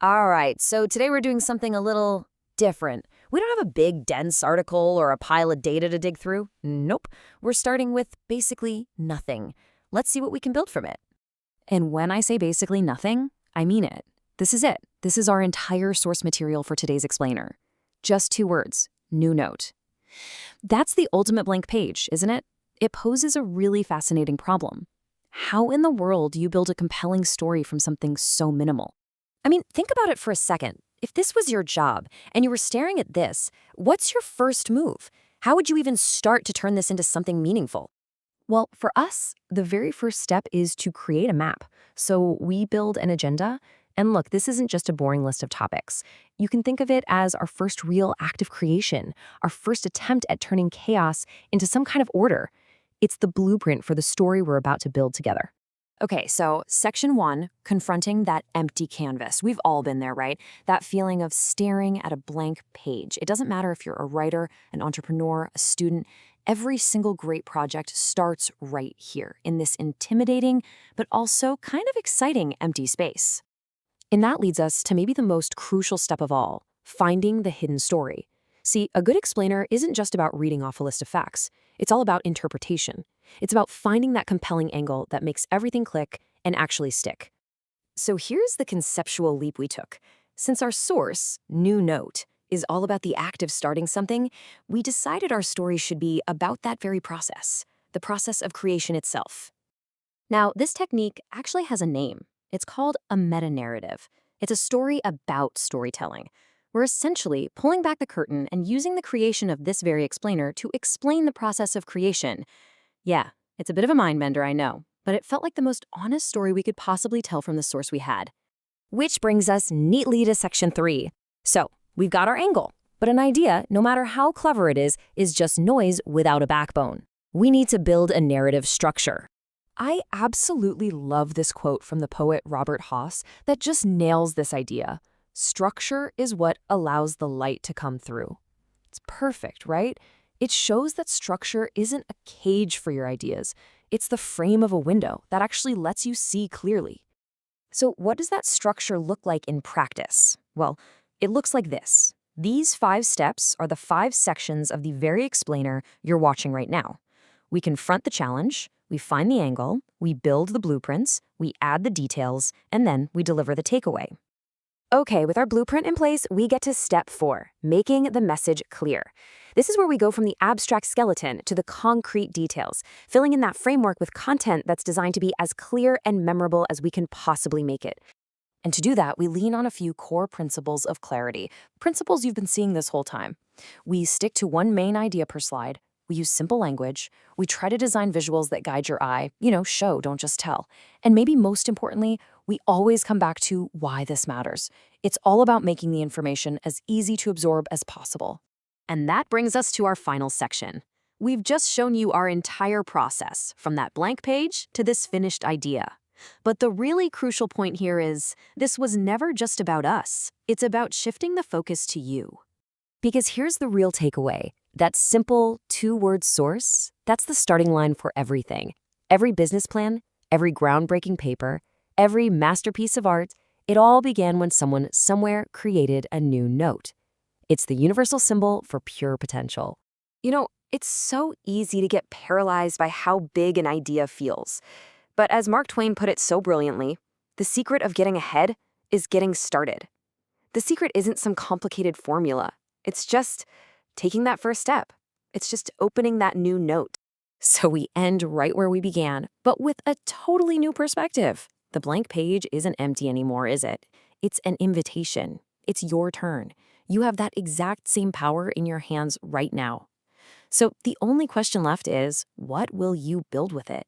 All right, so today we're doing something a little different. We don't have a big, dense article or a pile of data to dig through. Nope. We're starting with basically nothing. Let's see what we can build from it. And when I say basically nothing, I mean it. This is it. This is our entire source material for today's explainer. Just 2 words, new note. That's the ultimate blank page, isn't it? It poses a really fascinating problem. How in the world do you build a compelling story from something so minimal? I mean, think about it for a second. If this was your job and you were staring at this, what's your first move? How would you even start to turn this into something meaningful? Well, for us, the very first step is to create a map. So we build an agenda. And look, this isn't just a boring list of topics. You can think of it as our first real act of creation, our first attempt at turning chaos into some kind of order. It's the blueprint for the story we're about to build together. Okay, so section 1, confronting that empty canvas. We've all been there, right? That feeling of staring at a blank page. It doesn't matter if you're a writer, an entrepreneur, a student. Every single great project starts right here, in this intimidating, but also kind of exciting empty space. And that leads us to maybe the most crucial step of all, finding the hidden story. See, a good explainer isn't just about reading off a list of facts. It's all about interpretation. It's about finding that compelling angle that makes everything click and actually stick. So here's the conceptual leap we took. Since our source, new note, is all about the act of starting something, we decided our story should be about that very process, the process of creation itself. Now, this technique actually has a name. It's called a meta-narrative. It's a story about storytelling. We're essentially pulling back the curtain and using the creation of this very explainer to explain the process of creation. Yeah, it's a bit of a mind bender, I know, but it felt like the most honest story we could possibly tell from the source we had. Which brings us neatly to section 3. So, we've got our angle, but an idea, no matter how clever it is just noise without a backbone. We need to build a narrative structure. I absolutely love this quote from the poet Robert Haas that just nails this idea. Structure is what allows the light to come through. It's perfect, right? It shows that structure isn't a cage for your ideas. It's the frame of a window that actually lets you see clearly. So what does that structure look like in practice? Well, it looks like this. These 5 steps are the 5 sections of the very explainer you're watching right now. We confront the challenge, we find the angle, we build the blueprints, we add the details, and then we deliver the takeaway. Okay, with our blueprint in place, we get to step 4, making the message clear. This is where we go from the abstract skeleton to the concrete details, filling in that framework with content that's designed to be as clear and memorable as we can possibly make it. And to do that, we lean on a few core principles of clarity, principles you've been seeing this whole time. We stick to one main idea per slide. We use simple language. We try to design visuals that guide your eye. Show, don't just tell. And maybe most importantly, we always come back to why this matters. It's all about making the information as easy to absorb as possible. And that brings us to our final section. We've just shown you our entire process, from that blank page to this finished idea. But the really crucial point here is, this was never just about us. It's about shifting the focus to you. Because here's the real takeaway. That simple 2-word source, that's the starting line for everything. Every business plan, every groundbreaking paper, every masterpiece of art, it all began when someone somewhere created a new note. It's the universal symbol for pure potential. It's so easy to get paralyzed by how big an idea feels. But as Mark Twain put it so brilliantly, the secret of getting ahead is getting started. The secret isn't some complicated formula. It's just taking that first step. It's just opening that new note. So we end right where we began, but with a totally new perspective. The blank page isn't empty anymore, is it? It's an invitation. It's your turn. You have that exact same power in your hands right now. So the only question left is, what will you build with it?